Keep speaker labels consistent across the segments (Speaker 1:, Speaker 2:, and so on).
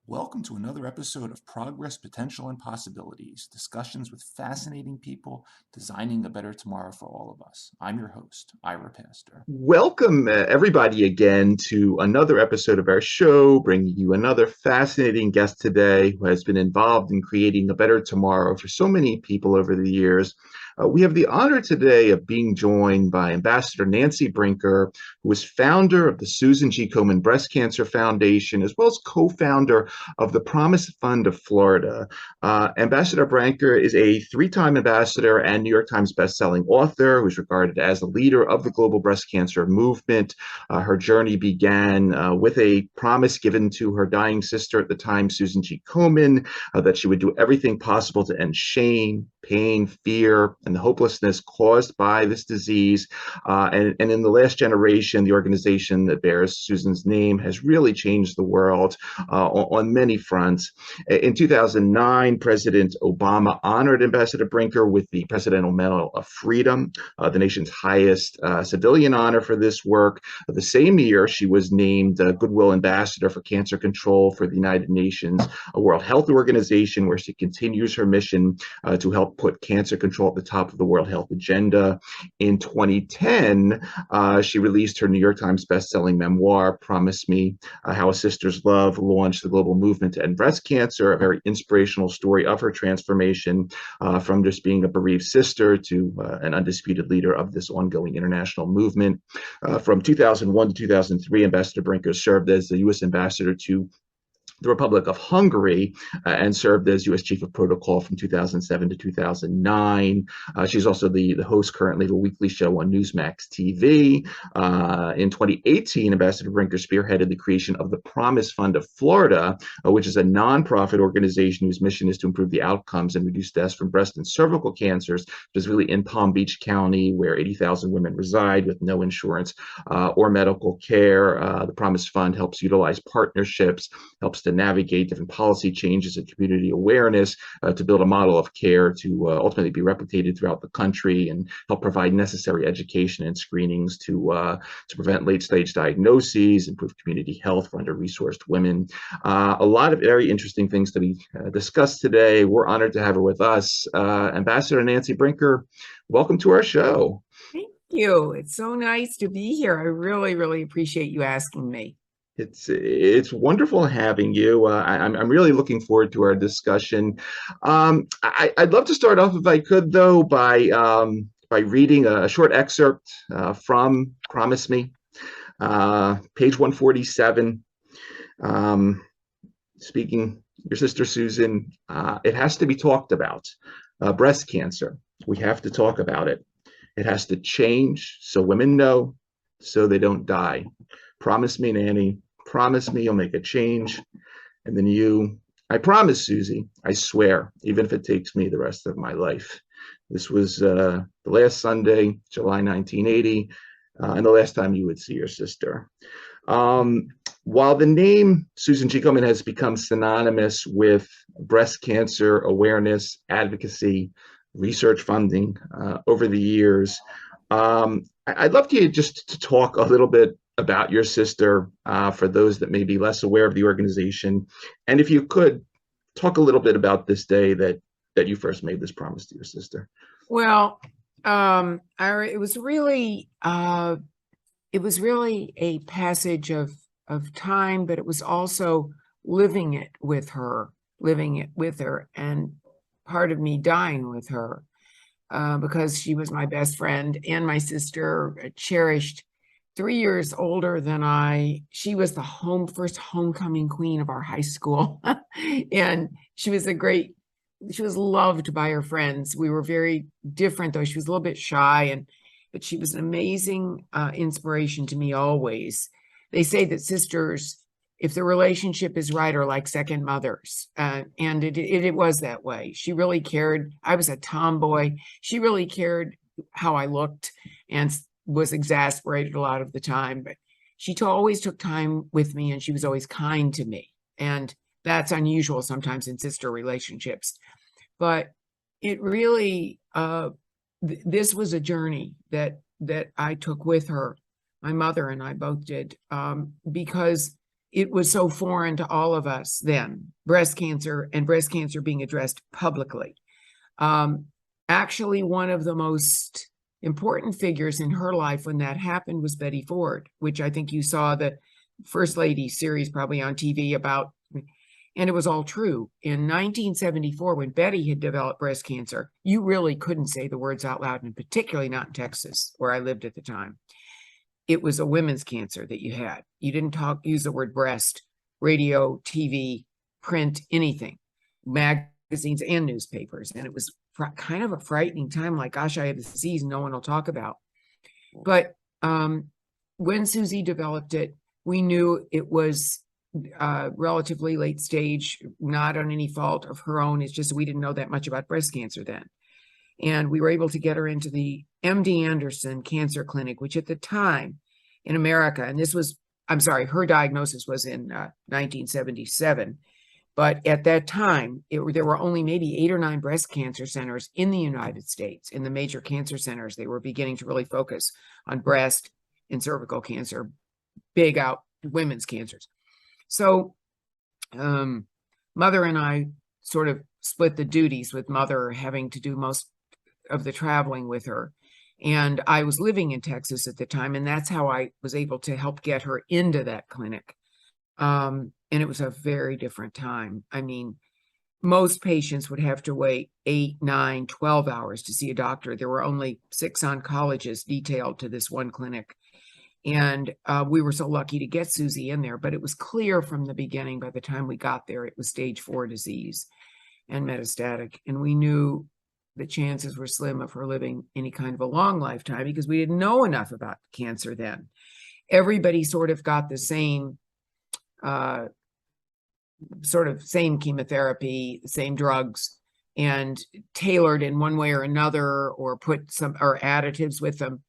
Speaker 1: Welcome to another episode of Progress, Potential, and Possibilities, discussions with fascinating people designing a better tomorrow for all of us. I'm your host, arpa-h.
Speaker 2: Welcome, everybody, again to another episode of our show, bringing you another fascinating guest today who has been involved in creating a better tomorrow for so many people over the years. We have the honor today of being joined by Ambassador Nancy Brinker, who is founder of the Susan G. Komen Breast Cancer Foundation, as well as co-founder of the Promise Fund of Florida. Ambassador Brinker is a three-time ambassador and New York Times bestselling author who is regarded as a leader of the global breast cancer movement. Her journey began with a promise given to her dying sister at the time, Susan G. Komen, that she would do everything possible to end shame, pain, fear, and the hopelessness caused by this disease. And in the last generation, the organization that bears Susan's name has really changed the world on many fronts. In 2009, President Obama honored Ambassador Brinker with the Presidential Medal of Freedom, the nation's highest civilian honor for this work. The same year, she was named Goodwill Ambassador for Cancer Control for the United Nations World Health Organization, where she continues her mission to help put cancer control at the top of the World Health agenda. In 2010, she released her New York Times bestselling memoir, Promise Me, How a Sister's Love Launched the Global Movement to End Breast Cancer, a very inspirational story of her transformation from just being a bereaved sister to an undisputed leader of this ongoing international movement. From 2001 to 2003, Ambassador Brinker served as the U.S. Ambassador to the Republic of Hungary and served as U.S. Chief of Protocol from 2007 to 2009. She's also the host currently of a weekly show on Newsmax TV. In 2018, Ambassador Brinker spearheaded the creation of the Promise Fund of Florida, which is a nonprofit organization whose mission is to improve the outcomes and reduce deaths from breast and cervical cancers, which is really in Palm Beach County, where 80,000 women reside with no insurance or medical care. The Promise Fund helps utilize partnerships, helps to navigate different policy changes and community awareness to build a model of care to ultimately be replicated throughout the country and help provide necessary education and screenings to prevent late-stage diagnoses, improve community health for under-resourced women. A lot of very interesting things to be discussed today. We're honored to have her with us. Ambassador Nancy Brinker, welcome to our show.
Speaker 3: Thank you. It's so nice to be here. I really, really appreciate you asking me.
Speaker 2: It's wonderful having you. I'm really looking forward to our discussion. I'd love to start off, if I could, though, by reading a short excerpt from Promise Me, page 147. Speaking your sister Susan, it has to be talked about. Breast cancer, we have to talk about it. It has to change so women know, so they don't die. Promise me, Nanny. Promise me you'll make a change. And then you, I promise, Susie, I swear, even if it takes me the rest of my life. This was the last Sunday, July 1980, and the last time you would see your sister. While the name Susan G. Komen has become synonymous with breast cancer awareness, advocacy, research funding over the years, I'd love to just to talk a little bit about your sister for those that may be less aware of the organization. And if you could, talk a little bit about this day that you first made this promise to your sister.
Speaker 3: Well, it was really a passage of time, but it was also living it with her, and part of me dying with her. because she was my best friend and my sister, cherished, 3 years older than I. She was the first homecoming queen of our high school. And she was loved by her friends. We were very different, though. She was a little bit shy, but she was an amazing inspiration to me always. They say that sisters, if the relationship is right, are like second mothers. And it was that way. She really cared. I was a tomboy. She really cared how I looked and was exasperated a lot of the time. But she always took time with me, and she was always kind to me. And that's unusual sometimes in sister relationships. But it really, this was a journey that I took with her. My mother and I both did, because it was so foreign to all of us then, breast cancer being addressed publicly. Actually, one of the most important figures in her life when that happened was Betty Ford, which I think you saw the First Lady series probably on TV about, and it was all true. In 1974, when Betty had developed breast cancer, you really couldn't say the words out loud, and particularly not in Texas, where I lived at the time. It was a women's cancer that you had. You didn't use the word breast, radio, TV, print, anything, magazines and newspapers. And it was kind of a frightening time, like, gosh, I have this disease no one will talk about. But when Susie developed it, we knew it was relatively late stage, not on any fault of her own. It's just we didn't know that much about breast cancer then. And we were able to get her into the MD Anderson Cancer Clinic, which at the time in America, and her diagnosis was in 1977. But at that time, there were only maybe 8 or 9 breast cancer centers in the United States. In the major cancer centers, they were beginning to really focus on breast and cervical cancer, big out women's cancers. So Mother and I sort of split the duties, with Mother having to do most of the traveling with her. And I was living in Texas at the time, and that's how I was able to help get her into that clinic. And it was a very different time. I mean, most patients would have to wait 8, 9, 12 hours to see a doctor. There were only 6 oncologists detailed to this one clinic. And we were so lucky to get Susie in there, but it was clear from the beginning, by the time we got there, it was stage 4 disease and metastatic. And we knew the chances were slim of her living any kind of a long lifetime, because we didn't know enough about cancer then. Everybody sort of got the same same chemotherapy, same drugs, and tailored in one way or another, or put some or additives with them,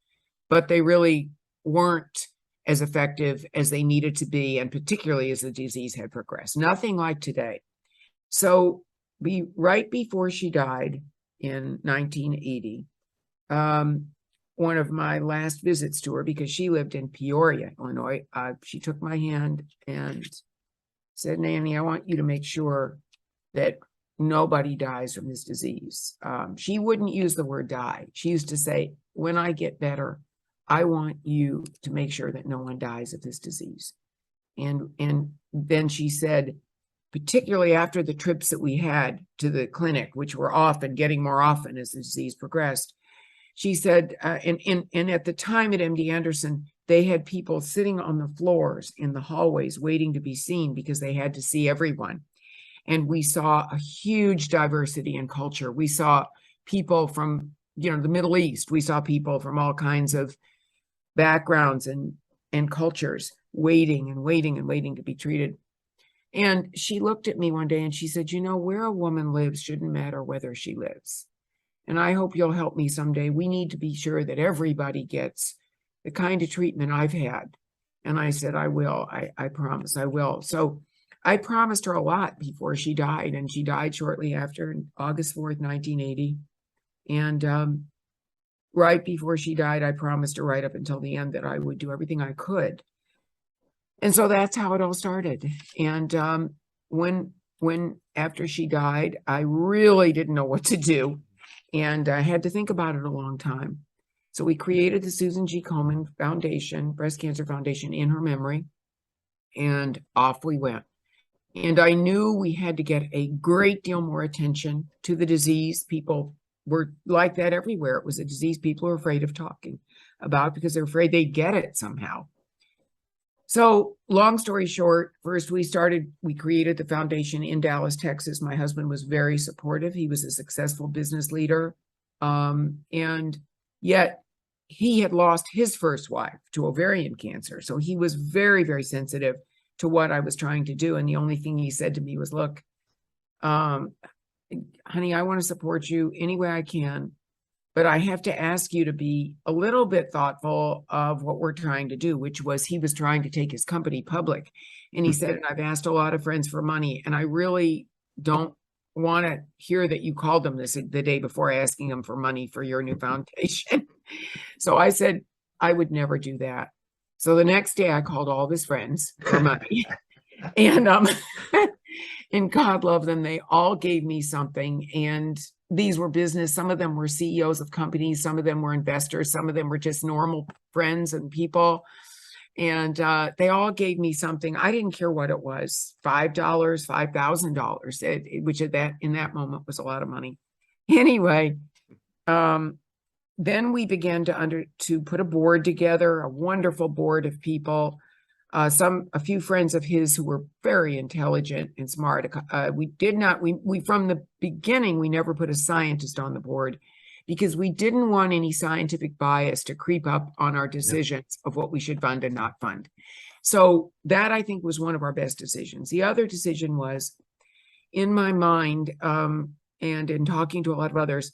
Speaker 3: but they really weren't as effective as they needed to be, and particularly as the disease had progressed. Nothing like today. So right before she died in 1980, one of my last visits to her, because she lived in Peoria, Illinois, she took my hand and said, "Nanny, I want you to make sure that nobody dies from this disease." She wouldn't use the word die. She used to say, "When I get better, I want you to make sure that no one dies of this disease." And then she said, particularly after the trips that we had to the clinic, which were often getting more often as the disease progressed, she said, and at the time at MD Anderson, they had people sitting on the floors in the hallways waiting to be seen, because they had to see everyone. And we saw a huge diversity in culture. We saw people from, the Middle East. We saw people from all kinds of backgrounds and cultures waiting to be treated. And she looked at me one day and she said, "Where a woman lives shouldn't matter whether she lives. And I hope you'll help me someday. We need to be sure that everybody gets the kind of treatment I've had." And I said, "I will. I promise I will." So I promised her a lot before she died, and she died shortly after, August 4th, 1980. And right before she died, I promised her right up until the end that I would do everything I could. And so that's how it all started. And when after she died, I really didn't know what to do, and I had to think about it a long time. So we created the Susan G. Komen Foundation, Breast Cancer Foundation, in her memory, and off we went. And I knew we had to get a great deal more attention to the disease. People were like that everywhere. It was a disease people were afraid of talking about because they're afraid they'd get it somehow. So long story short, first we created the foundation in Dallas, Texas. My husband was very supportive. He was a successful business leader. And yet he had lost his first wife to ovarian cancer. So he was very, very sensitive to what I was trying to do. And the only thing he said to me was, look, honey, I want to support you any way I can, but I have to ask you to be a little bit thoughtful of what we're trying to do, which was he was trying to take his company public. And he said, I've asked a lot of friends for money, and I really don't want to hear that you called them this the day before asking them for money for your new foundation. So I said, I would never do that. So the next day I called all of his friends for money. And and God love them, they all gave me something. And these were business. Some of them were CEOs of companies. Some of them were investors. Some of them were just normal friends and people. And they all gave me something. I didn't care what it was, $5, $5,000, which in that moment was a lot of money. Anyway, then we began to put a board together, a wonderful board of people. A few friends of his who were very intelligent and smart. We from the beginning, we never put a scientist on the board because we didn't want any scientific bias to creep up on our decisions of what we should fund and not fund. So that, I think, was one of our best decisions. The other decision was, in my mind, and in talking to a lot of others,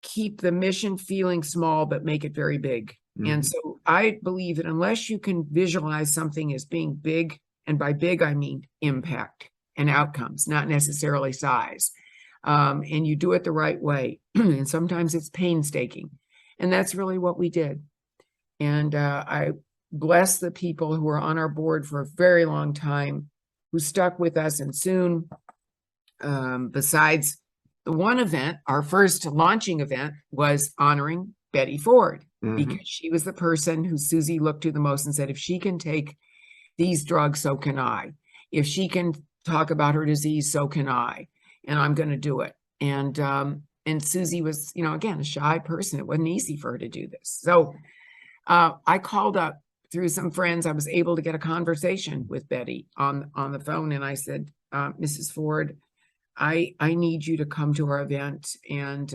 Speaker 3: keep the mission feeling small, but make it very big. And so I believe that unless you can visualize something as being big, and by big, I mean impact and outcomes, not necessarily size, and you do it the right way, and sometimes it's painstaking. And that's really what we did. And I bless the people who were on our board for a very long time, who stuck with us. And soon, besides the one event, our first launching event was honoring Betty Ford, because she was the person who Susie looked to the most and said, if she can take these drugs, so can I. If she can talk about her disease, so can I. And I'm going to do it. And Susie was, again, a shy person. It wasn't easy for her to do this. So I called up through some friends. I was able to get a conversation with Betty on the phone. And I said, Mrs. Ford, I need you to come to our event. And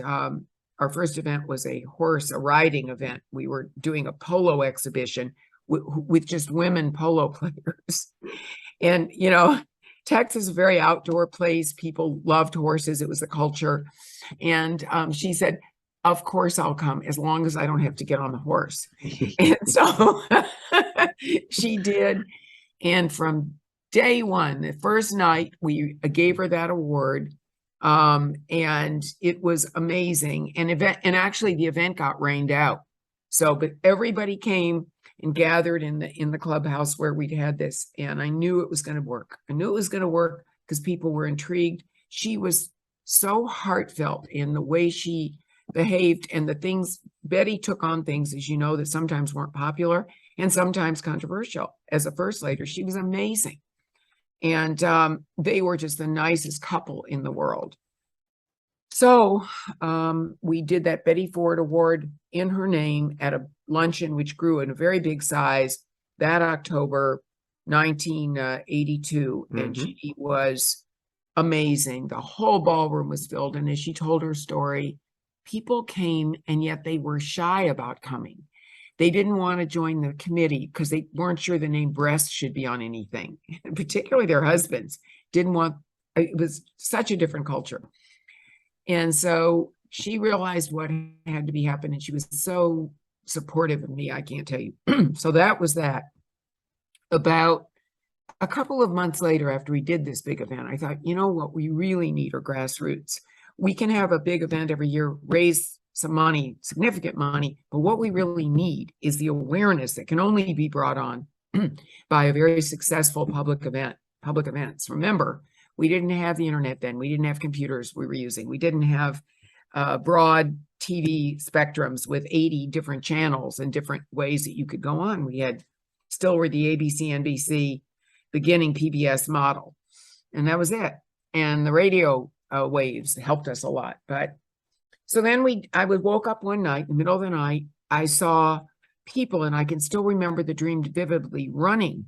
Speaker 3: our first event was a riding event. We were doing a polo exhibition with just women polo players. And, Texas is a very outdoor place. People loved horses. It was the culture. And she said, of course I'll come, as long as I don't have to get on the horse. And so she did. And from day one, the first night, we gave her that award. And it was amazing. And actually the event got rained out. So, but everybody came and gathered in the clubhouse where we'd had this. And I knew it was going to work. I knew it was going to work because people were intrigued. She was so heartfelt in the way she behaved and the things. Betty took on things, as you know, that sometimes weren't popular and sometimes controversial. As a first lady, she was amazing. And they were just the nicest couple in the world. So we did that Betty Ford Award in her name at a luncheon, which grew in a very big size that October 1982. And she was amazing. The whole ballroom was filled. And as she told her story, people came, and yet they were shy about coming. They didn't want to join the committee because they weren't sure the name breast should be on anything. And particularly their husbands didn't want, it was such a different culture. And so she realized what had to be happening. And she was so supportive of me, I can't tell you. So that was that. About a couple of months later, after we did this big event, I thought, what we really need are grassroots. We can have a big event every year, raise some money, significant money, but what we really need is the awareness that can only be brought on by a very successful public events. Remember, we didn't have the internet then. We didn't have computers we were using. We didn't have broad TV spectrums with 80 different channels and different ways that you could go on. We still were the ABC, NBC, beginning PBS model. And that was it. And the radio waves helped us a lot. But So then I woke up one night, in the middle of the night, I saw people, and I can still remember the dream vividly, running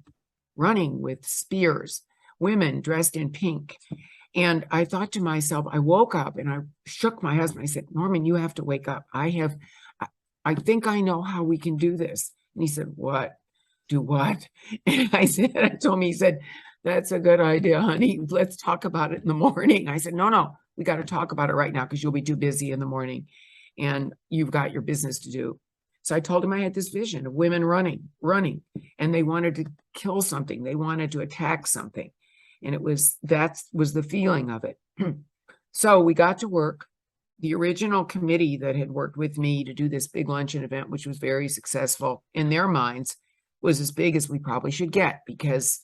Speaker 3: with spears, women dressed in pink. And I thought to myself, I woke up and I shook my husband. I said, Norman, you have to wake up. I think I know how we can do this. And he said, what? Do what? And I told him, he said, that's a good idea, honey. Let's talk about it in the morning. I said, no, we got to talk about it right now because you'll be too busy in the morning and you've got your business to do. So I told him I had this vision of women running, and they wanted to kill something. They wanted to attack something. And that was the feeling of it. So we got to work. The original committee that had worked with me to do this big luncheon event, which was very successful in their minds, was as big as we probably should get because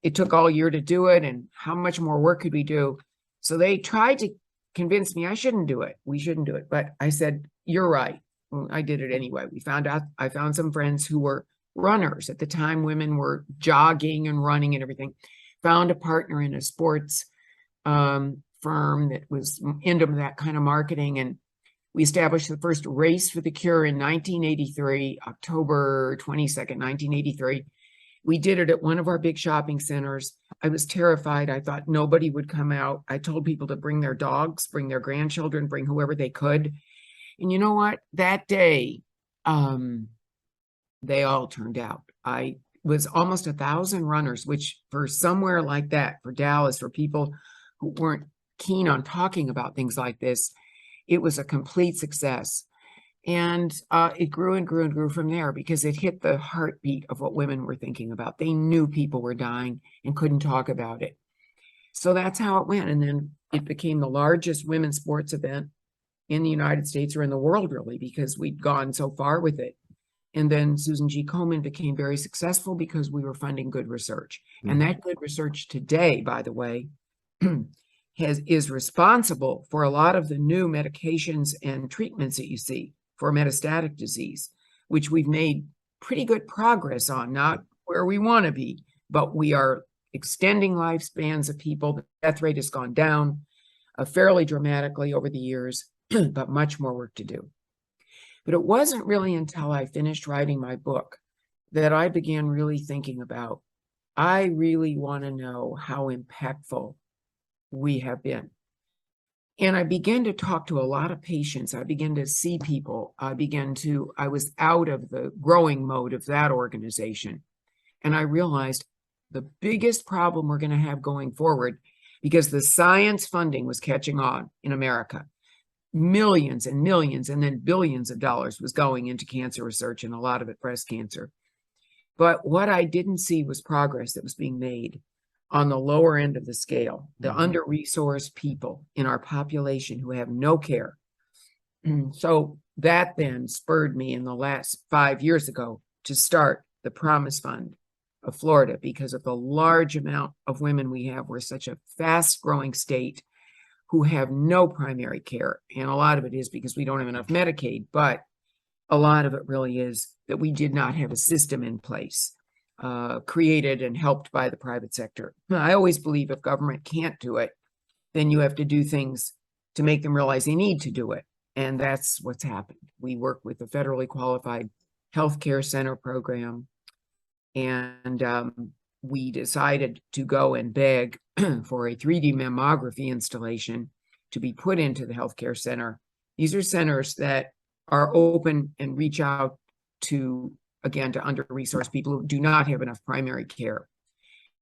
Speaker 3: it took all year to do it. And how much more work could we do? So they tried to convince me I shouldn't do it. We shouldn't do it. But I said, you're right. Well, I did it anyway. I found some friends who were runners. At the time, women were jogging and running and everything. Found a partner in a sports firm that was into that kind of marketing. And we established the first Race for the Cure in 1983, October 22nd, 1983. We did it at one of our big shopping centers. I was terrified. I thought nobody would come out. I told people to bring their dogs, bring their grandchildren, bring whoever they could. And you know what? That day, they all turned out. I was almost 1,000 runners, which for somewhere like that, for Dallas, for people who weren't keen on talking about things like this, it was a complete success. And it grew and grew and grew from there because it hit the heartbeat of what women were thinking about. They knew people were dying and couldn't talk about it. So that's how it went. And then it became the largest women's sports event in the United States or in the world, really, because we'd gone so far with it. And then Susan G. Komen became very successful because we were funding good research. Mm-hmm. And that good research today, by the way, is responsible for a lot of the new medications and treatments that you see for metastatic disease, which we've made pretty good progress on, not where we want to be, but we are extending lifespans of people. The death rate has gone down fairly dramatically over the years, but much more work to do. But it wasn't really until I finished writing my book that I began really thinking about, I really want to know how impactful we have been. And I began to talk to a lot of patients. I began to see people. I was out of the growing mode of that organization. And I realized the biggest problem we're going to have going forward, because the science funding was catching on in America. Millions and millions and then billions of dollars was going into cancer research, and a lot of it breast cancer. But what I didn't see was progress that was being made on the lower end of the scale, the under-resourced people in our population who have no care. So that then spurred me in the last 5 years ago to start the Promise Fund of Florida, because of the large amount of women we have. We're such a fast-growing state who have no primary care. And a lot of it is because we don't have enough Medicaid, but a lot of it really is that we did not have a system in place, created and helped by the private sector. I always believe if government can't do it, then you have to do things to make them realize they need to do it. And that's what's happened. We work with the federally qualified healthcare center program. And we decided to go and beg for a 3D mammography installation to be put into the healthcare center. These are centers that are open and reach out to, again, to under-resourced people who do not have enough primary care.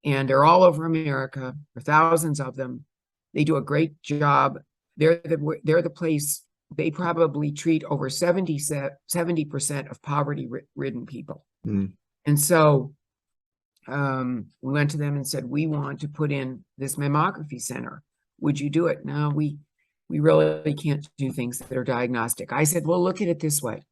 Speaker 3: And they're all over America. There are thousands of them. They do a great job. They're the place, they probably treat over 70% of poverty-ridden people. Mm. And so we went to them and said, we want to put in this mammography center. Would you do it? No, we really can't do things that are diagnostic. I said, well, look at it this way.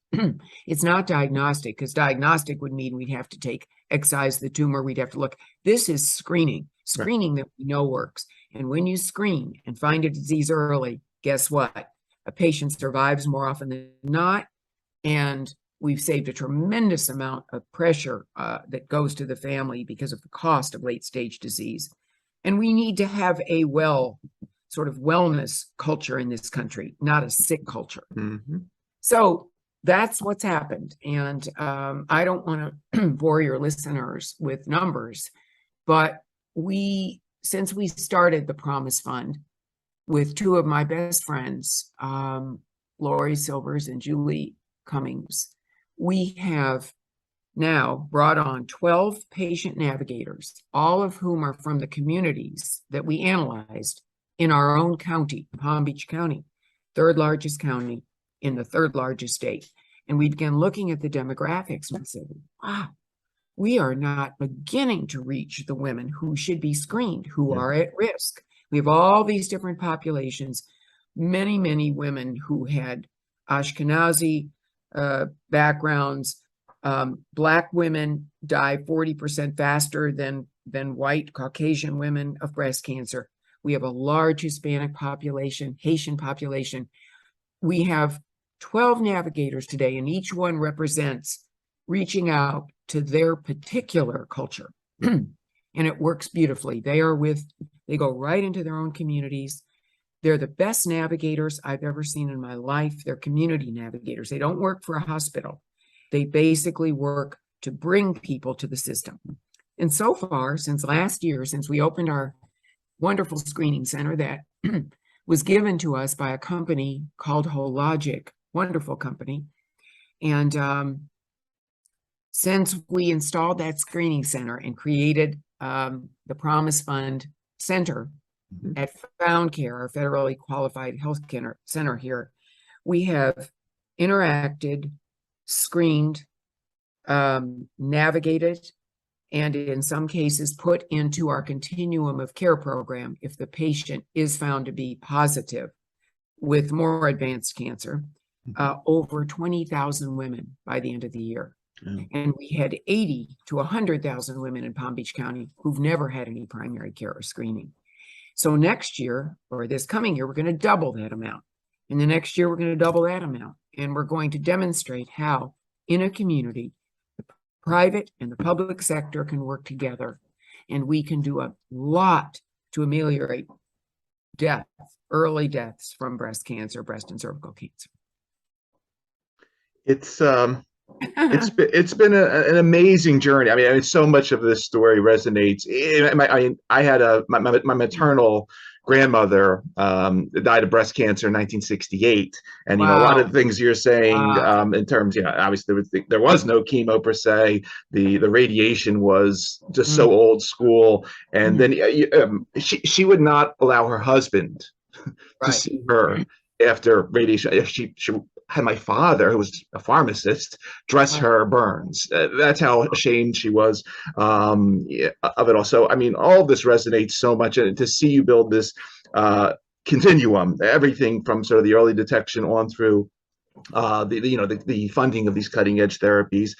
Speaker 3: It's not diagnostic, because diagnostic would mean we'd have to excise the tumor. We'd have to look. This is screening that we know works. And when you screen and find a disease early, guess what? A patient survives more often than not. And we've saved a tremendous amount of pressure that goes to the family because of the cost of late-stage disease. And we need to have a sort of wellness culture in this country, not a sick culture.
Speaker 2: Mm-hmm.
Speaker 3: So that's what's happened. And I don't want to bore your listeners with numbers, but since we started the Promise Fund with two of my best friends, Lori Silvers and Julie Cummings, we have now brought on 12 patient navigators, all of whom are from the communities that we analyzed in our own county, Palm Beach County, third largest county in the third largest state. And we began looking at the demographics and said, wow, we are not beginning to reach the women who should be screened, who are at risk. We have all these different populations, many, many women who had Ashkenazi backgrounds. Black women die 40% faster than white Caucasian women of breast cancer. We have a large Hispanic population, Haitian population. We have 12 navigators today, and each one represents reaching out to their particular culture. And it works beautifully. They go right into their own communities. They're the best navigators I've ever seen in my life. They're community navigators. They don't work for a hospital. They basically work to bring people to the system. And so far, since last year, since we opened our wonderful screening center that was given to us by a company called Hologic, wonderful company. And since we installed that screening center and created the Promise Fund Center at Found Care, our federally qualified health care center here, we have interacted, screened, navigated, and in some cases put into our continuum of care program if the patient is found to be positive with more advanced cancer, over 20,000 women by the end of the year. And we had 80 to 100,000 women in Palm Beach County who've never had any primary care or screening. So next year, or this coming year, we're going to double that amount. And the next year, we're going to double that amount. And we're going to demonstrate how in a community, the private and the public sector can work together. And we can do a lot to ameliorate death, early deaths from breast cancer, breast and cervical cancer.
Speaker 2: It's been an amazing journey. I mean, so much of this story resonates. I had my maternal grandmother died of breast cancer in 1968, and you know, a lot of the things you're saying in terms, obviously there was no chemo per se. The radiation was just so old school, and then she would not allow her husband to see her after radiation. She had my father, who was a pharmacist, dress her burns. That's how ashamed she was of it all. So, I mean, all of this resonates so much. And to see you build this continuum, everything from sort of the early detection on through the funding of these cutting edge therapies.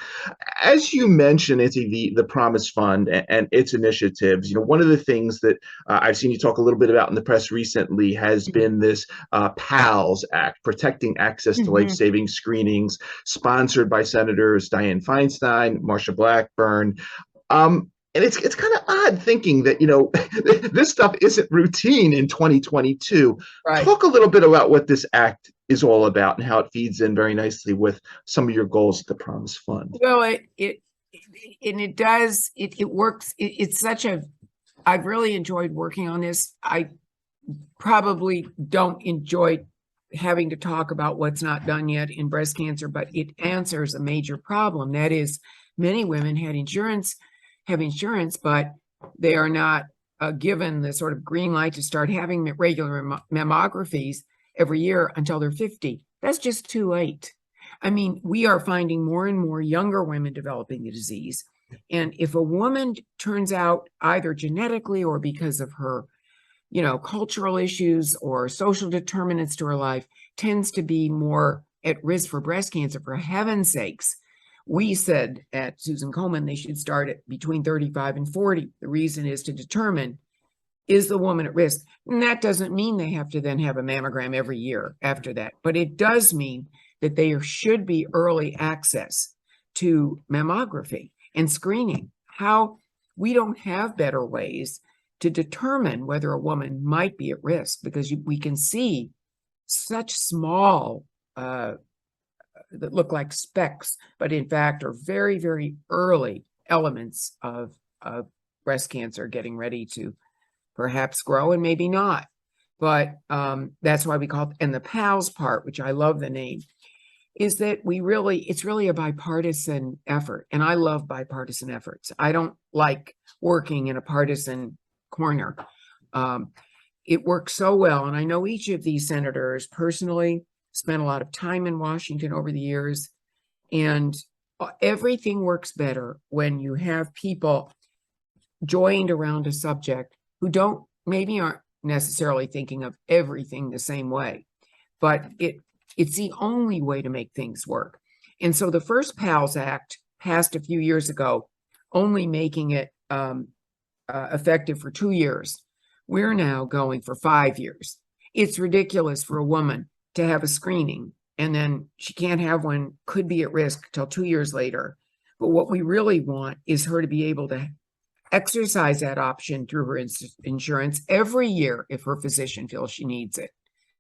Speaker 2: As you mentioned, Nancy, the Promise Fund and its initiatives, you know, one of the things that I've seen you talk a little bit about in the press recently has been this PALS Act, Protecting Access to Life-Saving Screenings, sponsored by Senators Dianne Feinstein, Marsha Blackburn. And it's kind of odd thinking that, you know, this stuff isn't routine in 2022. Talk a little bit about what this act is all about and how it feeds in very nicely with some of your goals at the Promise Fund.
Speaker 3: Well, it works. I've really enjoyed working on this. I probably don't enjoy having to talk about what's not done yet in breast cancer, but it answers a major problem. That is, many women have insurance, but they are not given the sort of green light to start having regular mammographies every year until they're 50. That's just too late. I mean, we are finding more and more younger women developing the disease. And if a woman turns out either genetically or because of her, you know, cultural issues or social determinants to her life, tends to be more at risk for breast cancer, for heaven's sakes, we said at Susan Komen they should start at between 35 and 40. The reason is to determine, is the woman at risk? And that doesn't mean they have to then have a mammogram every year after that. But it does mean that there should be early access to mammography and screening. How we don't have better ways to determine whether a woman might be at risk, because we can see such small that look like specks, but in fact are very, very early elements of breast cancer getting ready to perhaps grow and maybe not. But that's why we call it, and the PALS part, which I love the name, is that it's really a bipartisan effort. And I love bipartisan efforts. I don't like working in a partisan corner. It works so well. And I know each of these senators personally, spent a lot of time in Washington over the years. And everything works better when you have people joined around a subject who maybe aren't necessarily thinking of everything the same way, but it's the only way to make things work. And so the first PALS Act passed a few years ago, only making it effective for 2 years. We're now going for 5 years. It's ridiculous for a woman to have a screening and then she can't have one, could be at risk till 2 years later. But what we really want is her to be able to exercise that option through her insurance every year if her physician feels she needs it.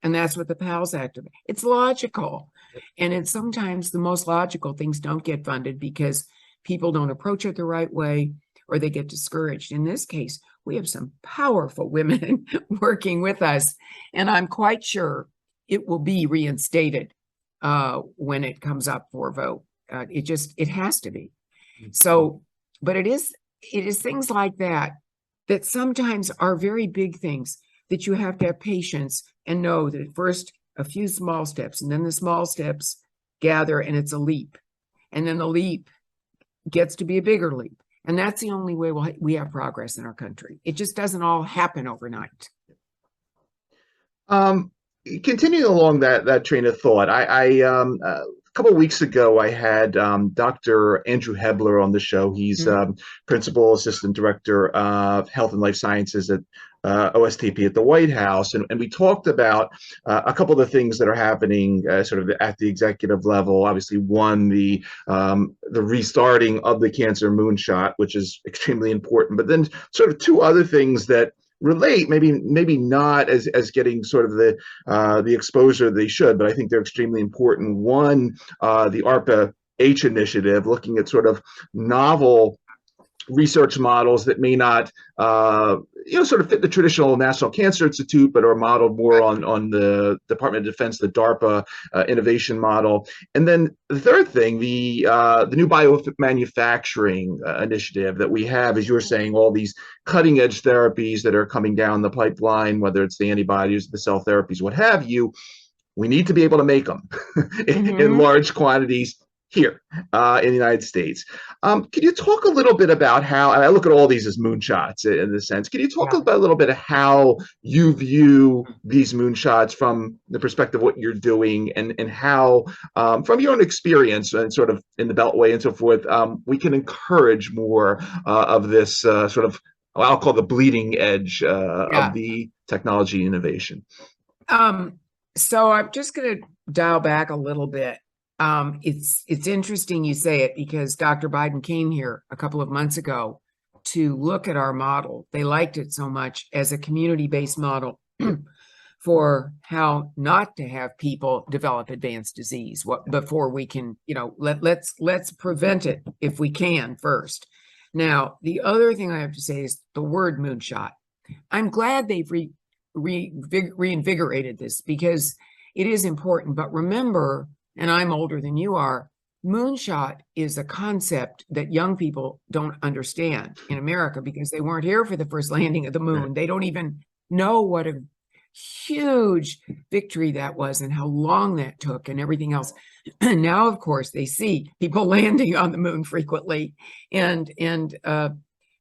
Speaker 3: And that's what the PALS Act is. It's logical. And it's sometimes the most logical things don't get funded because people don't approach it the right way or they get discouraged. In this case, we have some powerful women working with us, and I'm quite sure it will be reinstated when it comes up for a vote. It has to be. So, but it is things like that sometimes are very big things that you have to have patience and know that first a few small steps, and then the small steps gather and it's a leap. And then the leap gets to be a bigger leap. And that's the only way we have progress in our country. It just doesn't all happen overnight.
Speaker 2: Continuing along that train of thought, a couple of weeks ago, I had Dr. Andrew Hebler on the show. He's Principal Assistant Director of Health and Life Sciences at OSTP at the White House. And we talked about a couple of the things that are happening sort of at the executive level. Obviously, one, the restarting of the cancer moonshot, which is extremely important. But then sort of two other things that relate, maybe not as getting sort of the exposure they should, but I think they're extremely important. One, the arpa-h initiative, looking at sort of novel research models that may not sort of fit the traditional National Cancer Institute, but are modeled more on the Department of Defense, the DARPA innovation model. And then the third thing, the new biomanufacturing initiative that we have, as you were saying, all these cutting edge therapies that are coming down the pipeline, whether it's the antibodies, the cell therapies, what have you. We need to be able to make them in large quantities here in the United States. Can you talk a little bit about how, and I look at all these as moonshots in the sense, can you talk about a little bit of how you view these moonshots from the perspective of what you're doing, and how, from your own experience and sort of in the Beltway and so forth, we can encourage more of this sort of, I'll call the bleeding edge of the technology innovation?
Speaker 3: So I'm just going to dial back a little bit. It's interesting you say it, because Dr. Biden came here a couple of months ago to look at our model. They liked it so much as a community-based model for how not to have people develop advanced disease before we can, let's prevent it if we can first. Now, the other thing I have to say is the word moonshot. I'm glad they've reinvigorated this, because it is important. But remember, and I'm older than you are, moonshot is a concept that young people don't understand in America because they weren't here for the first landing of the moon. They don't even know what a huge victory that was and how long that took and everything else. Now, of course, they see people landing on the moon frequently. And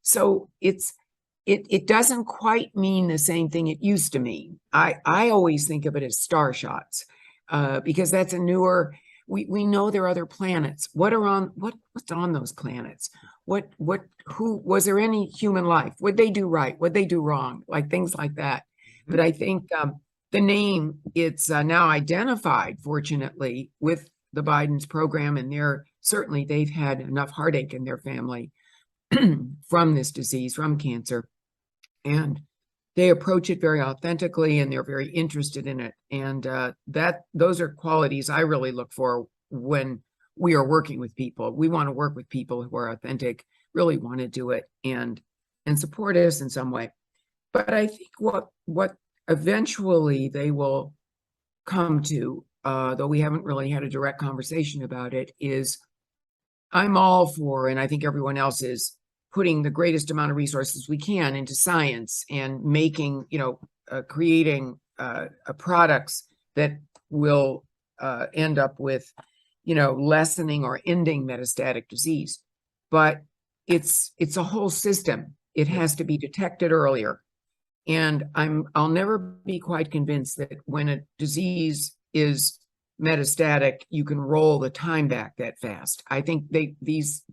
Speaker 3: so it doesn't quite mean the same thing it used to mean. I always think of it as star shots. Because that's a newer, we know there are other planets. What's on those planets? Who was there any human life? Would they do right? Would they do wrong? Like things like that. But I think the name, it's now identified, fortunately, with the Biden's program, and they've had enough heartache in their family from this disease, from cancer, and they approach it very authentically, and they're very interested in it. And those are qualities I really look for when we are working with people. We want to work with people who are authentic, really want to do it, and support us in some way. But I think what eventually they will come to, though we haven't really had a direct conversation about it, is I'm all for, and I think everyone else is, putting the greatest amount of resources we can into science and making, creating products that will end up with, lessening or ending metastatic disease. But it's a whole system. It has to be detected earlier. And I'll never be quite convinced that when a disease is metastatic, you can roll the time back that fast. I think these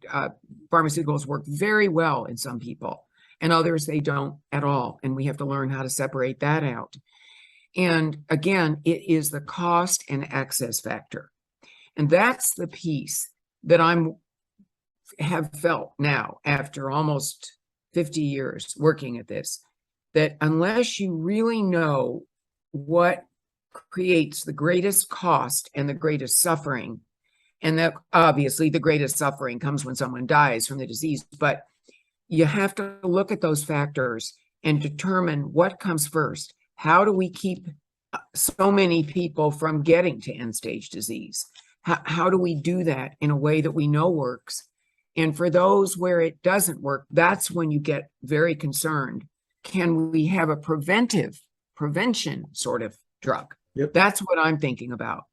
Speaker 3: pharmaceuticals work very well in some people, and others they don't at all. And we have to learn how to separate that out. And again, it is the cost and access factor. And that's the piece that have felt now after almost 50 years working at this, that unless you really know what creates the greatest cost and the greatest suffering, and that obviously the greatest suffering comes when someone dies from the disease, but you have to look at those factors and determine what comes first. How do we keep so many people from getting to end-stage disease? How do we do that in a way that we know works? And for those where it doesn't work, that's when you get very concerned. Can we have a prevention sort of drug?
Speaker 2: Yep.
Speaker 3: That's what I'm thinking about.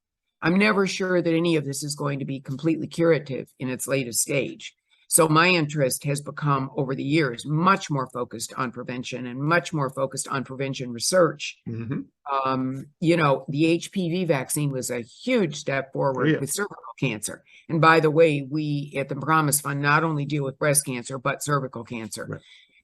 Speaker 3: I'm never sure that any of this is going to be completely curative in its latest stage. So my interest has become, over the years, much more focused on prevention and much more focused on prevention research.
Speaker 2: Mm-hmm.
Speaker 3: The HPV vaccine was a huge step forward with cervical cancer. And by the way, we at the Promise Fund not only deal with breast cancer, but cervical cancer.
Speaker 2: Right.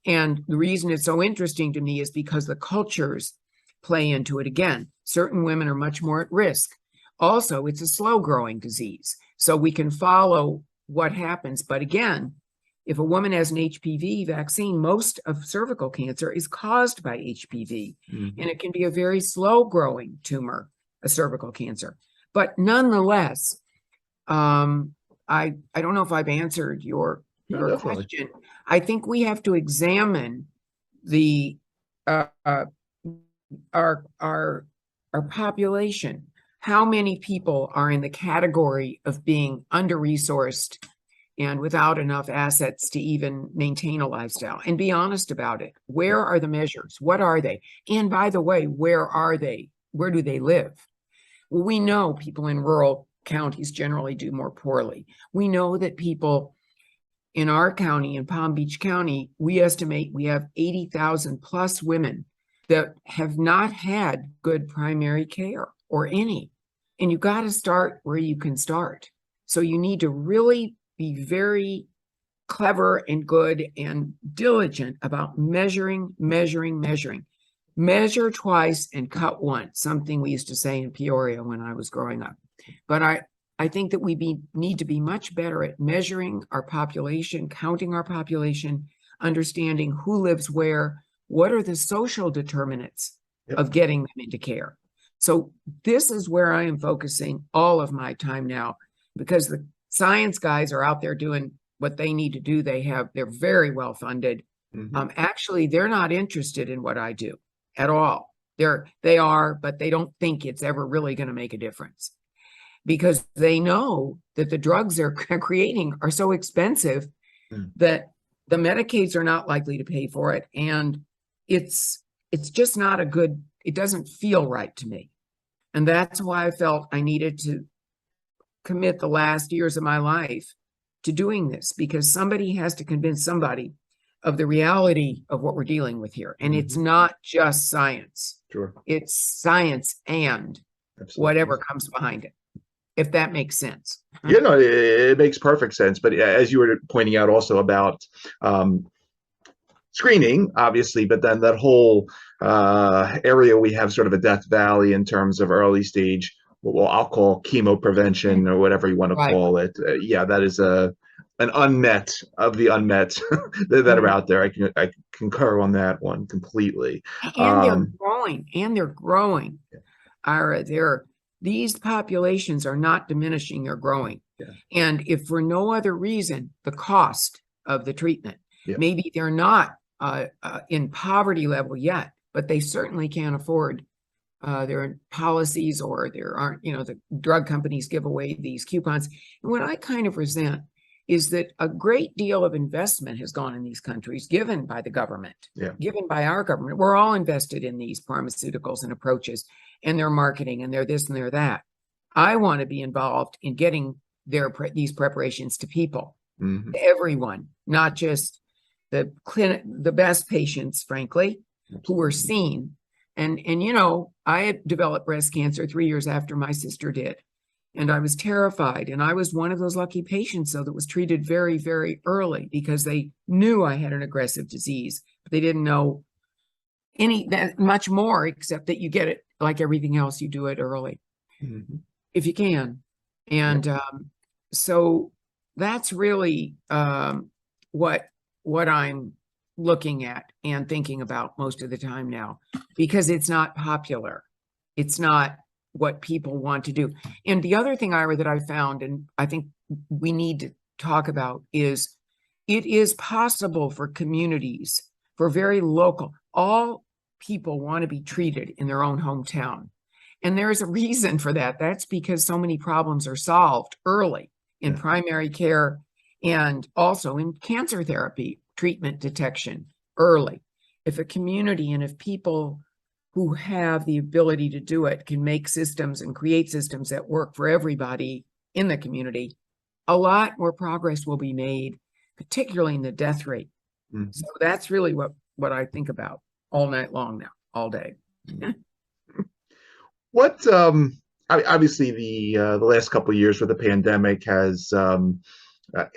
Speaker 3: And the reason it's so interesting to me is because the cultures play into it again. Certain women are much more at risk. Also, it's a slow-growing disease, so we can follow what happens. But again, if a woman has an HPV vaccine, most of cervical cancer is caused by HPV, and it can be a very slow-growing tumor, a cervical cancer. But nonetheless, I don't know if I've answered your question. I think we have to examine the our population. How many people are in the category of being under-resourced and without enough assets to even maintain a lifestyle? And be honest about it. Where are the measures? What are they? And by the way, where are they? Where do they live? Well, we know people in rural counties generally do more poorly. We know that people in our county, in Palm Beach County, we estimate we have 80,000 plus women that have not had good primary care or any. And you got to start where you can start. So you need to really be very clever and good and diligent about measuring. Measure twice and cut once, something we used to say in Peoria when I was growing up. But I think that we need to be much better at measuring our population, counting our population, understanding who lives where, what are the social determinants of getting them into care. So this is where I am focusing all of my time now, because the science guys are out there doing what they need to do. They're very well funded. Actually, they're not interested in what I do at all. They are, but they don't think it's ever really going to make a difference, because they know that the drugs they're creating are so expensive that the Medicaids are not likely to pay for it. And it's just not it doesn't feel right to me. And that's why I felt I needed to commit the last years of my life to doing this, because somebody has to convince somebody of the reality of what we're dealing with here. And it's not just science.
Speaker 2: Sure.
Speaker 3: It's science and whatever comes behind it, if that makes sense.
Speaker 2: Yeah, no, it makes perfect sense. But as you were pointing out also about screening, obviously, but then that whole area we have sort of a death valley in terms of early stage, what I'll call chemo prevention or whatever you want to call it. That is a an unmet of the unmet that are out there. I concur on that one completely.
Speaker 3: And they're growing. Ira, these populations are not diminishing, they're growing.
Speaker 2: Yeah.
Speaker 3: And if for no other reason, the cost of the treatment, maybe they're not in poverty level yet, but they certainly can't afford their policies, or there aren't, the drug companies give away these coupons. And what I kind of resent is that a great deal of investment has gone in these countries, given by the government, given by our government. We're all invested in these pharmaceuticals and approaches and their marketing and their this and their that. I want to be involved in getting these preparations to people, to everyone, not just the best patients, frankly, who are seen. And I had developed breast cancer 3 years after my sister did. And I was terrified. And I was one of those lucky patients, though, that was treated very, very early because they knew I had an aggressive disease. But they didn't know that much more, except that you get it like everything else, you do it early if you can. And so that's really what I'm looking at and thinking about most of the time now, because it's not popular. It's not what people want to do. And the other thing, Ira, that I found, and I think we need to talk about, is it is possible for communities, for very local, all people want to be treated in their own hometown. And there's a reason for that. That's because so many problems are solved early in primary care and also in cancer therapy, treatment detection early. If a community and if people who have the ability to do it can make systems and create systems that work for everybody in the community, a lot more progress will be made, particularly in the death rate. So that's really what I think about all night long now, all day.
Speaker 2: What obviously the last couple of years with the pandemic has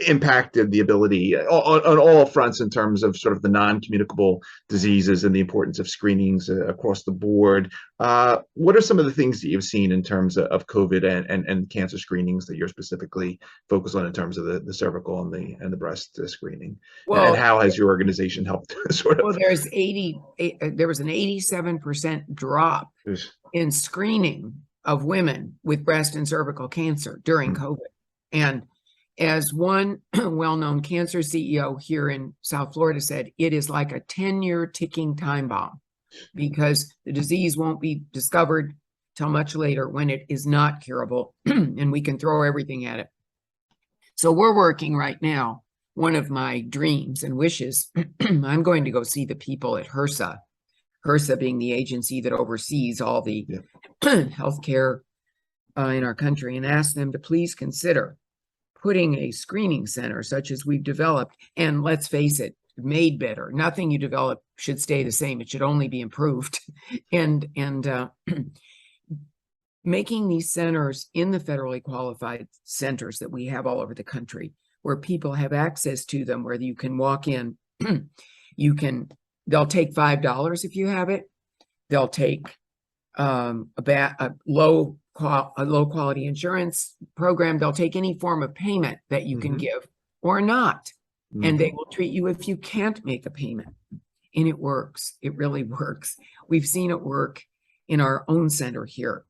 Speaker 2: impacted the ability on all fronts in terms of sort of the non-communicable diseases and the importance of screenings across the board. What are some of the things that you've seen in terms of COVID and cancer screenings that you're specifically focused on in terms of the cervical and the breast screening? Well, and how has your organization helped sort of?
Speaker 3: Well, there was an 87% drop in screening of women with breast and cervical cancer during COVID. And as one well-known cancer CEO here in South Florida said, it is like a 10-year ticking time bomb, because the disease won't be discovered till much later when it is not curable and we can throw everything at it. So we're working right now. One of my dreams and wishes, I'm going to go see the people at HRSA, HRSA being the agency that oversees all the healthcare in our country, and ask them to please consider putting a screening center such as we've developed, and let's face it, made better. Nothing you develop should stay the same. It should only be improved. And making these centers in the federally qualified centers that we have all over the country, where people have access to them, where you can walk in, they'll take $5 if you have it. They'll take a low quality insurance program. They'll take any form of payment that you can give or not. And they will treat you if you can't make a payment. And it works. It really works. We've seen it work in our own center here,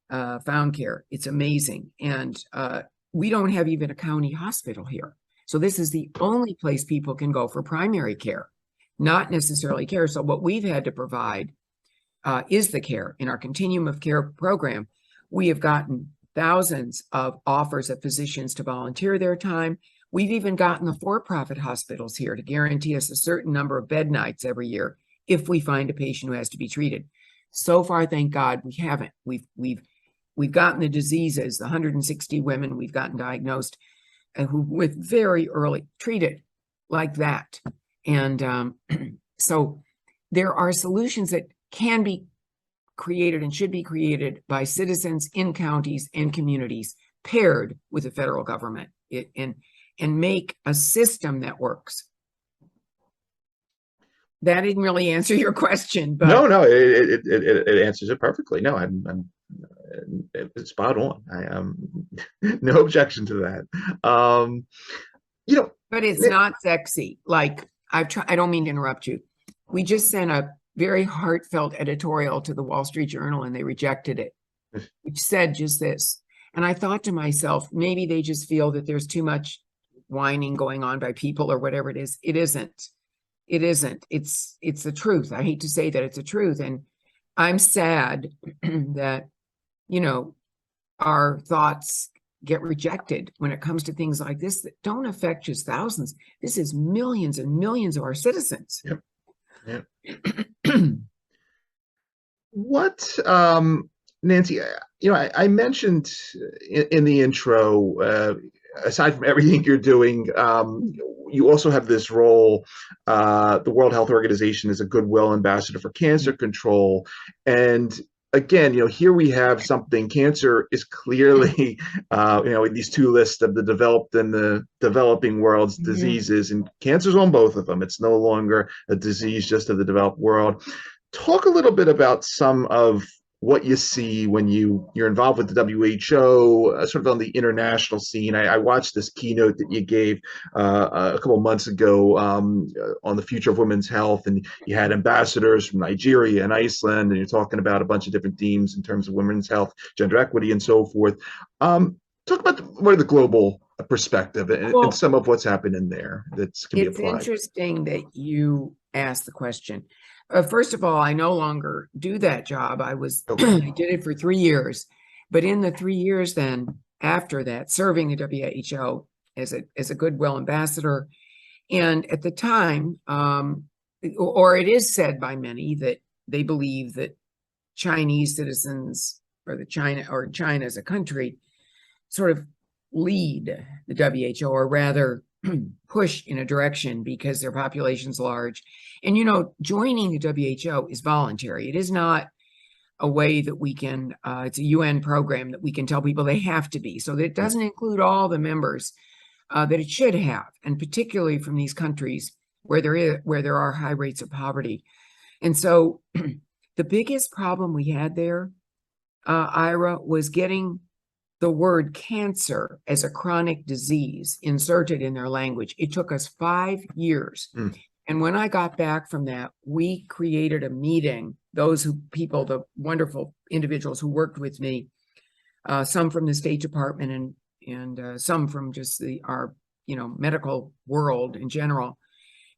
Speaker 3: Found Care. It's amazing. And we don't have even a county hospital here. So this is the only place people can go for primary care, not necessarily care. So what we've had to provide is the care. In our continuum of care program, we have gotten thousands of offers of physicians to volunteer their time. We've even gotten the for-profit hospitals here to guarantee us a certain number of bed nights every year if we find a patient who has to be treated. So far, thank God, we haven't. We've gotten the diseases, the 160 women we've gotten diagnosed who with very early treated like that. And so there are solutions that can be created and should be created by citizens in counties and communities paired with the federal government and make a system that works. That didn't really answer your question, but
Speaker 2: no, it answers it perfectly. No, I'm it's spot on. I no objection to that. You know,
Speaker 3: But it's not sexy. Like I don't mean to interrupt you. We just sent a very heartfelt editorial to the Wall Street Journal and they rejected it, which said just this. And I thought to myself, maybe they just feel that there's too much whining going on by people or whatever it is. It isn't. It isn't. It's the truth. I hate to say that it's a truth. And I'm sad that, you know, our thoughts get rejected when it comes to things like this that don't affect just thousands. This is millions and millions of our citizens.
Speaker 2: Yep. What, Nancy, you know, I mentioned in the intro, aside from everything you're doing, you also have this role. The World Health Organization is a Goodwill Ambassador for cancer control. And again, you know, here we have something. Cancer is clearly, you know, in these two lists of the developed and the developing world's diseases, and cancer's on both of them. It's no longer a disease just of the developed world. Talk a little bit about some of what you see when you're involved with the WHO, sort of on the international scene. I watched this keynote that you gave a couple of months ago on the future of women's health, and you had ambassadors from Nigeria and Iceland, and you're talking about a bunch of different themes in terms of women's health, gender equity, and so forth. Talk about what are the global perspective and some of what's happening there that can be applied.
Speaker 3: It's interesting that you asked the question. First of all, I no longer do that job. I did it for 3 years, but in the 3 years then after that, serving the WHO as a Goodwill Ambassador, and at the time, or it is said by many that they believe that Chinese citizens or China as a country sort of lead the WHO, or rather push in a direction because their population's large. And, you know, joining the WHO is voluntary. It is not a way that we can, it's a UN program that we can tell people they have to be. So that it doesn't include all the members that it should have, and particularly from these countries where there are high rates of poverty. And so the biggest problem we had there, Ira, was getting the word cancer as a chronic disease inserted in their language. It took us 5 years. And when I got back from that, we created a meeting. The wonderful individuals who worked with me, some from the State Department and some from just our medical world in general.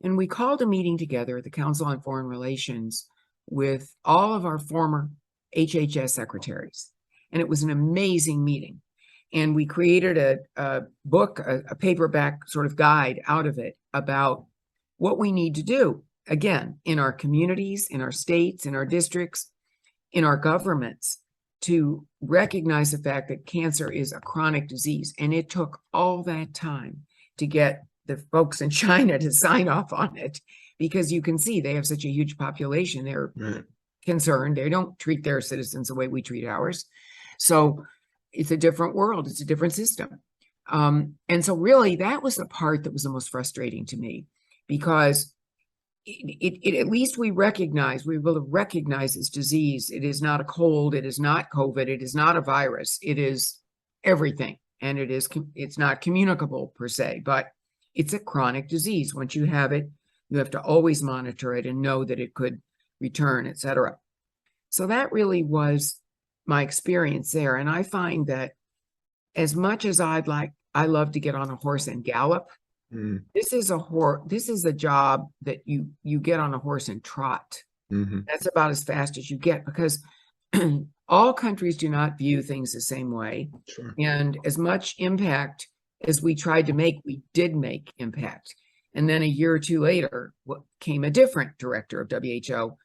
Speaker 3: And we called a meeting together at the Council on Foreign Relations with all of our former HHS secretaries. And it was an amazing meeting. And we created a book, a paperback sort of guide out of it about what we need to do, again, in our communities, in our states, in our districts, in our governments, to recognize the fact that cancer is a chronic disease. And it took all that time to get the folks in China to sign off on it, because you can see they have such a huge population. They're concerned. They don't treat their citizens the way we treat ours. So it's a different world. It's a different system. And so really that was the part that was the most frustrating to me, because it at least we will recognize this disease. It is not a cold. It is not COVID. It is not a virus. It is everything. And it's not communicable per se, but it's a chronic disease. Once you have it, you have to always monitor it and know that it could return, et cetera. So that really was my experience there. And I find that as much as I love to get on a horse and gallop, this is a job that you get on a horse and trot. That's about as fast as you get, because all countries do not view things the same way. And as much impact as we tried to make, we did make impact. And then a year or two later, came a different director of WHO.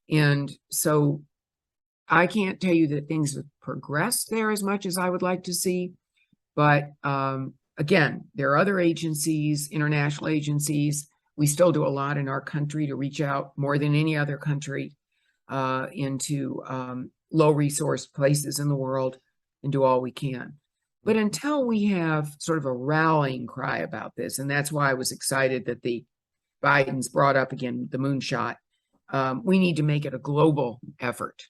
Speaker 3: And so I can't tell you that things have progressed there as much as I would like to see. But again, there are other agencies, international agencies. We still do a lot in our country to reach out more than any other country into low resource places in the world, and do all we can. But until we have sort of a rallying cry about this, and that's why I was excited that the Biden's brought up again the moonshot, we need to make it a global effort.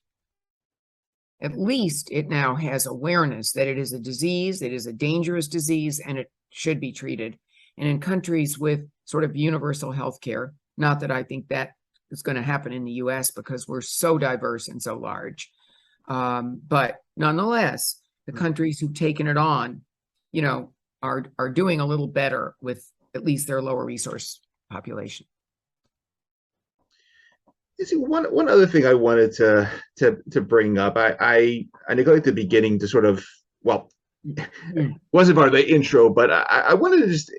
Speaker 3: At least it now has awareness that it is a disease, it is a dangerous disease, and it should be treated. And in countries with sort of universal health care, not that I think that is going to happen in the US because we're so diverse and so large. But nonetheless, the countries who've taken it on, are doing a little better with at least their lower resource population.
Speaker 2: See, one other thing I wanted to bring up, I neglected the beginning to sort of, well, wasn't part of the intro, but I wanted to just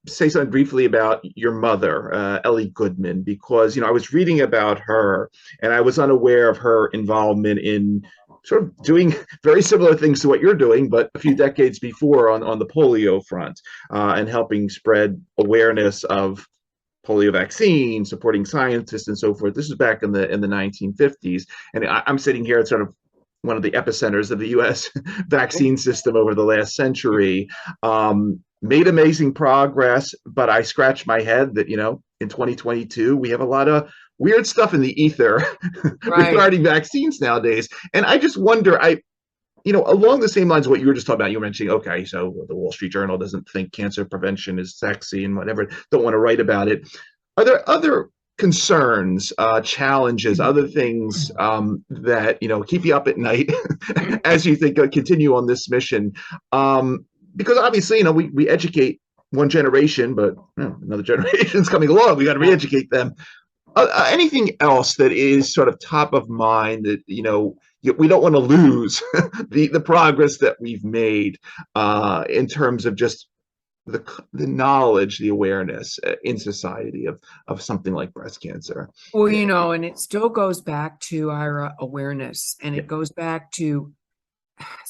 Speaker 2: say something briefly about your mother, Ellie Goodman, because I was reading about her and I was unaware of her involvement in sort of doing very similar things to what you're doing, but a few decades before on the polio front, and helping spread awareness of polio vaccine, supporting scientists and so forth. This is back in the 1950s, and I'm sitting here at sort of one of the epicenters of the U.S. vaccine system over the last century. Made amazing progress, but I scratched my head that in 2022 we have a lot of weird stuff in the ether regarding vaccines nowadays, and I just wonder, along the same lines of what you were just talking about, you were mentioning, okay, so the Wall Street Journal doesn't think cancer prevention is sexy and whatever, don't want to write about it. Are there other concerns, challenges, other things that keep you up at night as you think continue on this mission? Because obviously, we educate one generation, but another generation's coming along. We got to re-educate them. Anything else that is sort of top of mind that we don't want to lose the progress that we've made in terms of just the knowledge, the awareness in society of something like breast cancer?
Speaker 3: Well, and it still goes back to our awareness, and it goes back to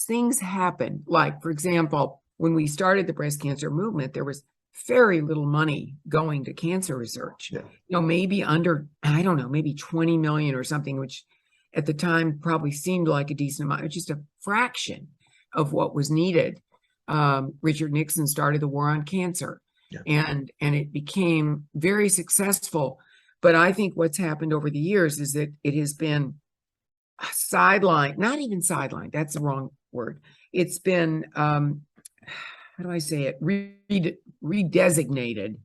Speaker 3: things happen. Like, for example, when we started the breast cancer movement, there was very little money going to cancer research. Maybe under, I don't know, maybe 20 million or something, which at the time probably seemed like a decent amount. It's just a fraction of what was needed. Richard Nixon started the war on cancer, and it became very successful. But I think what's happened over the years is that it has been sidelined, not even sidelined, that's the wrong word. It's been, how do I say it, redesignated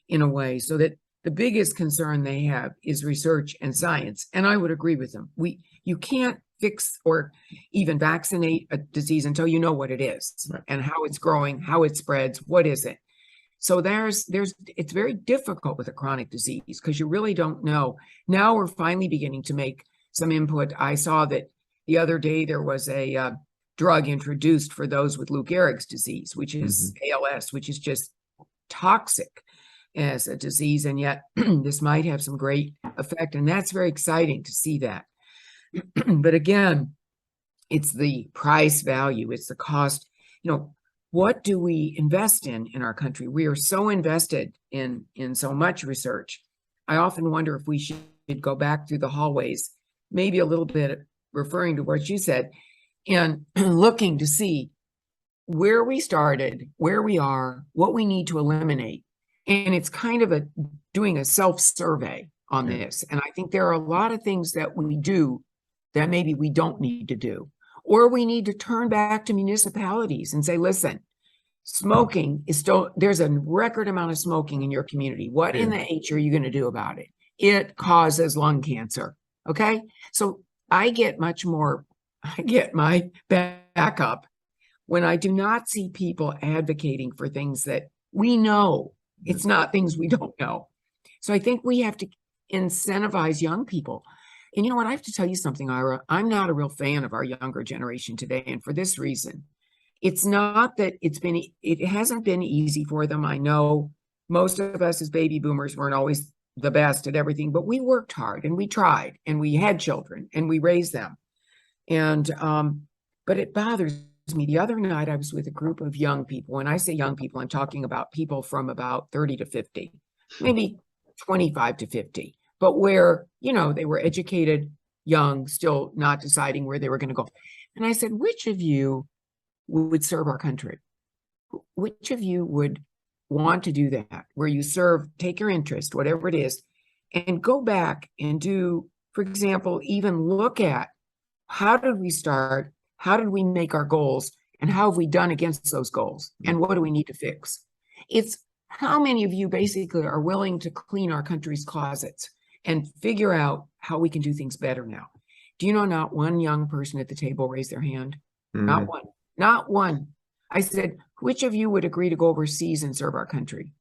Speaker 3: in a way, so that the biggest concern they have is research and science. And I would agree with them. You can't fix or even vaccinate a disease until you know what it is and how it's growing, how it spreads, what is it. So it's very difficult with a chronic disease because you really don't know. Now we're finally beginning to make some input. I saw that the other day there was a drug introduced for those with Lou Gehrig's disease, which is ALS, which is just toxic as a disease. And yet this might have some great effect. And that's very exciting to see that. But again, it's the price value, it's the cost. What do we invest in our country? We are so invested in so much research. I often wonder if we should go back through the hallways, maybe a little bit referring to what you said, and looking to see where we started, where we are, what we need to eliminate. And it's kind of doing a self-survey on this. And I think there are a lot of things that we do that maybe we don't need to do. Or we need to turn back to municipalities and say, listen, smoking is still, there's a record amount of smoking in your community. What in the H are you going to do about it? It causes lung cancer. Okay. So I get my backup when I do not see people advocating for things that we know. It's not things we don't know. So I think we have to incentivize young people. And you know what? I have to tell you something, Ira. I'm not a real fan of our younger generation today. And for this reason, it's not that it hasn't been easy for them. I know most of us as baby boomers weren't always the best at everything, but we worked hard and we tried and we had children and we raised them. And, but it bothers me. The other night I was with a group of young people. When I say young people, I'm talking about people from about 30 to 50, maybe 25 to 50. But where, they were educated, young, still not deciding where they were going to go. And I said, which of you would serve our country? Which of you would want to do that, where you serve, take your interest, whatever it is, and go back and do, for example, even look at how did we start? How did we make our goals? And how have we done against those goals? And what do we need to fix? It's how many of you basically are willing to clean our country's closets and figure out how we can do things better now? Do you know not one young person at the table raised their hand? Not one. Not one. I said, which of you would agree to go overseas and serve our country?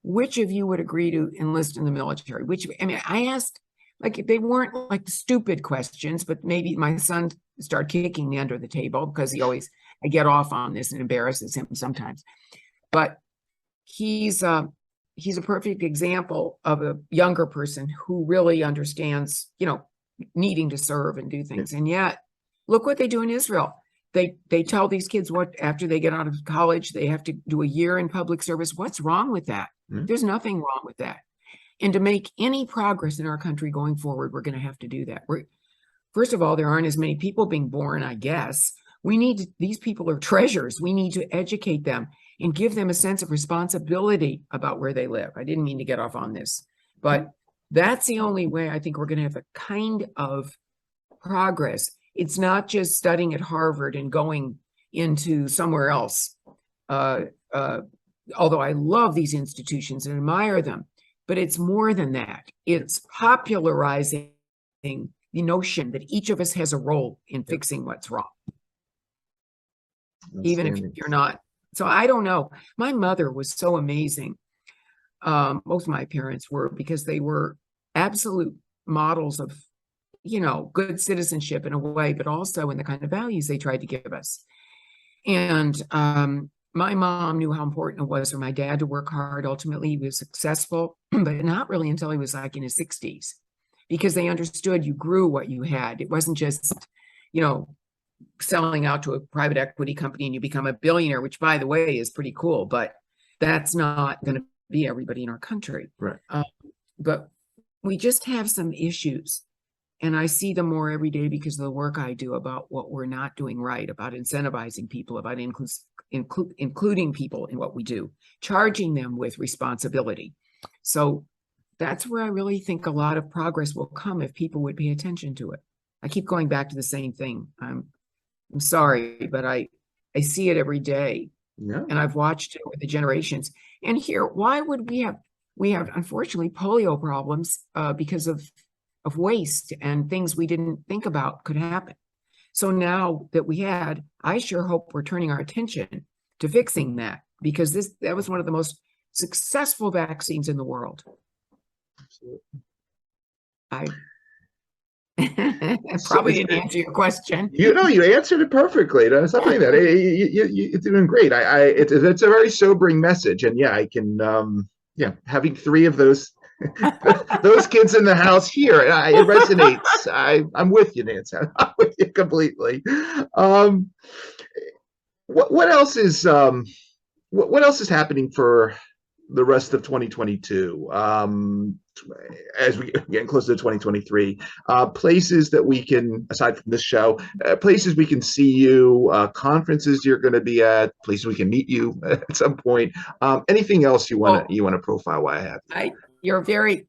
Speaker 3: Which of you would agree to enlist in the military? I asked, like, they weren't like stupid questions, but maybe my son started kicking me under the table because I get off on this and embarrasses him sometimes. But he's a perfect example of a younger person who really understands, needing to serve and do things. And yet, look what they do in Israel. They tell these kids what, after they get out of college, they have to do a year in public service. What's wrong with that? There's nothing wrong with that. And to make any progress in our country going forward, we're going to have to do that. First of all, there aren't as many people being born, I guess. These people are treasures. We need to educate them and give them a sense of responsibility about where they live. I didn't mean to get off on this, but that's the only way I think we're going to have a kind of progress. It's not just studying at Harvard and going into somewhere else. Although I love these institutions and admire them, but it's more than that. It's popularizing the notion that each of us has a role in fixing what's wrong, even if you're not. So I don't know. My mother was so amazing. Most of my parents were, because they were absolute models of, good citizenship in a way, but also in the kind of values they tried to give us. And my mom knew how important it was for my dad to work hard. Ultimately, he was successful, but not really until he was like in his 60s, because they understood you grew what you had. It wasn't just, selling out to a private equity company and you become a billionaire, which, by the way, is pretty cool, but that's not going to be everybody in our country.
Speaker 2: Right.
Speaker 3: But we just have some issues, and I see them more every day because of the work I do about what we're not doing right, about incentivizing people, about including people in what we do, charging them with responsibility. So that's where I really think a lot of progress will come if people would pay attention to it. I keep going back to the same thing. I'm sorry, but I see it every day.
Speaker 2: Yeah.
Speaker 3: And I've watched it over the generations. And here, why would we have unfortunately polio problems because of waste and things we didn't think about could happen. So now that I sure hope we're turning our attention to fixing that, because that was one of the most successful vaccines in the world.
Speaker 2: Absolutely.
Speaker 3: I probably didn't answer your question.
Speaker 2: You answered it perfectly. It's something that you're doing great. It's a very sobering message, and I can having 3 of those kids in the house here, it resonates. I'm with you, Nancy. I'm with you completely. What else is happening for the rest of 2022? As we get closer to 2023, places that we can, aside from this show, places we can see you, conferences you're going to be at, places we can meet you at some point. Anything else you want to profile while I have you?
Speaker 3: You're very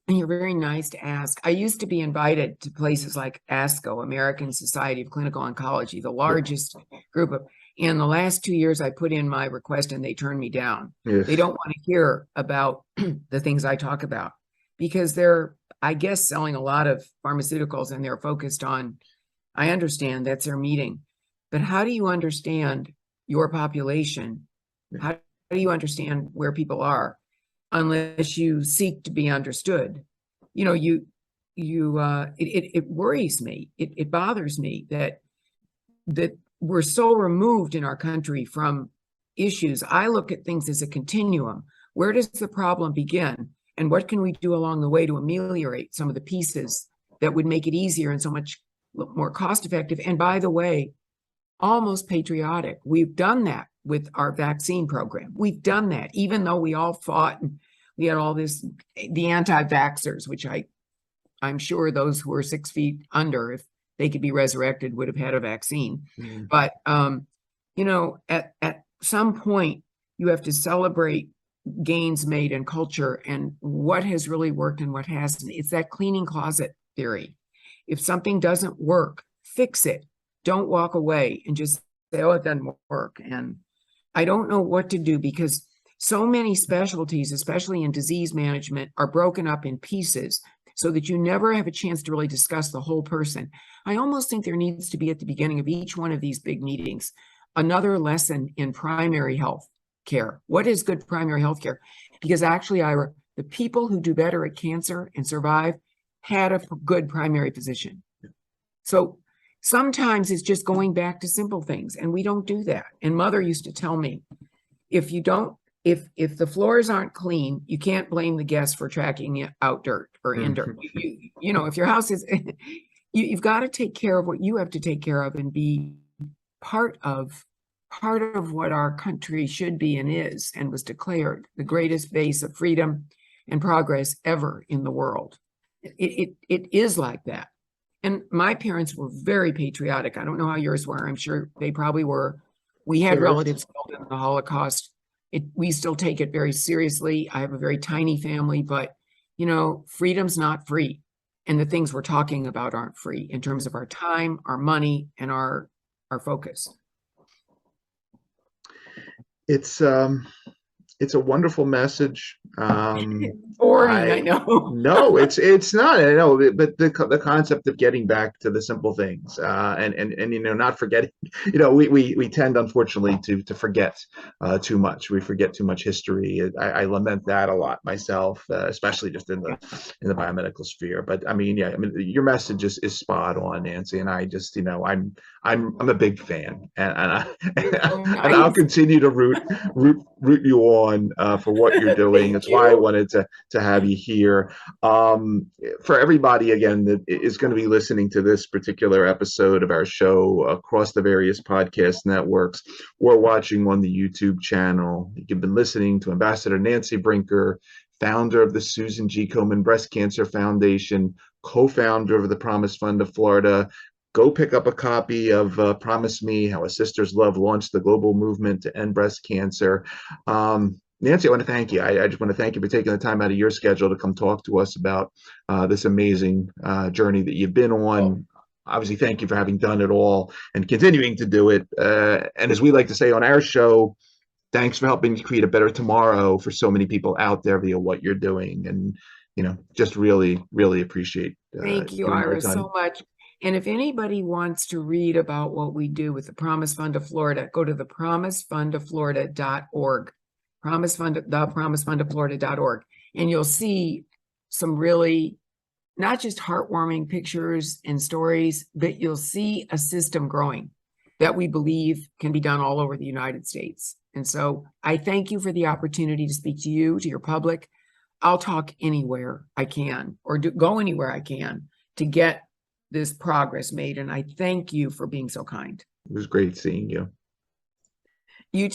Speaker 3: nice to ask. I used to be invited to places like ASCO, American Society of Clinical Oncology, the largest group of. In the last 2 years, I put in my request and they turned me down.
Speaker 2: Yes.
Speaker 3: They don't want to hear about the things I talk about, because they're, I guess, selling a lot of pharmaceuticals and they're focused on, I understand that's their meeting, but how do you understand your population? How do you understand where people are unless you seek to be understood? It worries me. It bothers me that we're so removed in our country from issues. I look at things as a continuum. Where does the problem begin? And what can we do along the way to ameliorate some of the pieces that would make it easier and so much more cost effective? And by the way, almost patriotic. We've done that with our vaccine program. We've done that, even though we all fought and we had all this, the anti-vaxxers, which I'm sure those who are 6 feet under, if they could be resurrected, would have had a vaccine. Mm-hmm. But, at some point, you have to celebrate gains made in culture and what has really worked and what hasn't. It's that cleaning closet theory. If something doesn't work, fix it. Don't walk away and just say, oh, it doesn't work. And I don't know what to do, because So many specialties, especially in disease management, are broken up in pieces so that you never have a chance to really discuss the whole person. I almost think there needs to be at the beginning of each one of these big meetings another lesson in primary health care. What is good primary health care? Because actually, Ira, the people who do better at cancer and survive had a good primary physician. So sometimes it's just going back to simple things, and we don't do that. And Mother used to tell me, if the floors aren't clean, you can't blame the guests for tracking out dirt or in dirt. You know, if your house is, you've got to take care of what you have to take care of and be part of what our country should be and is, and was declared the greatest base of freedom and progress ever in the world. It is like that. And my parents were very patriotic. I don't know how yours were. I'm sure they probably were. We had relatives killed in the Holocaust. We still take it very seriously. I have a very tiny family, but you know, freedom's not free. And the things we're talking about aren't free in terms of our time, our money, and our focus.
Speaker 2: It's a wonderful message.
Speaker 3: Boring, I know.
Speaker 2: No, it's not. I know, but the concept of getting back to the simple things, and you know, not forgetting. You know, we tend, unfortunately, to forget too much. We forget too much history. I lament that a lot myself, especially just in the biomedical sphere. But I mean, yeah, I mean, your message is spot on, Nancy, and I just, you know, I'm a big fan, and I'll continue to root you on for what you're doing. That's why I wanted to have you here. For everybody, again, that is going to be listening to this particular episode of our show across the various podcast networks or watching on the YouTube channel, you've been listening to Ambassador Nancy Brinker, founder of the Susan G. Komen Breast Cancer Foundation, co-founder of the Promise Fund of Florida. Go pick up a copy of Promise Me, How a Sister's Love Launched the Global Movement to End Breast Cancer. Nancy, I want to thank you. I just want to thank you for taking the time out of your schedule to come talk to us about this amazing journey that you've been on. Obviously, thank you for having done it all and continuing to do it. And as we like to say on our show, thanks for helping to create a better tomorrow for so many people out there via what you're doing. And, you know, just really, really appreciate
Speaker 3: thank you, Ira, so much. And if anybody wants to read about what we do with the Promise Fund of Florida, go to the promisefundoflorida.org, promisefundoflorida.org, and you'll see some really not just heartwarming pictures and stories, but you'll see a system growing that we believe can be done all over the United States. And so I thank you for the opportunity to speak to you, to your public. I'll talk anywhere I can or go anywhere I can to get this progress made. And I thank you for being so kind.
Speaker 2: It was great seeing you.
Speaker 3: You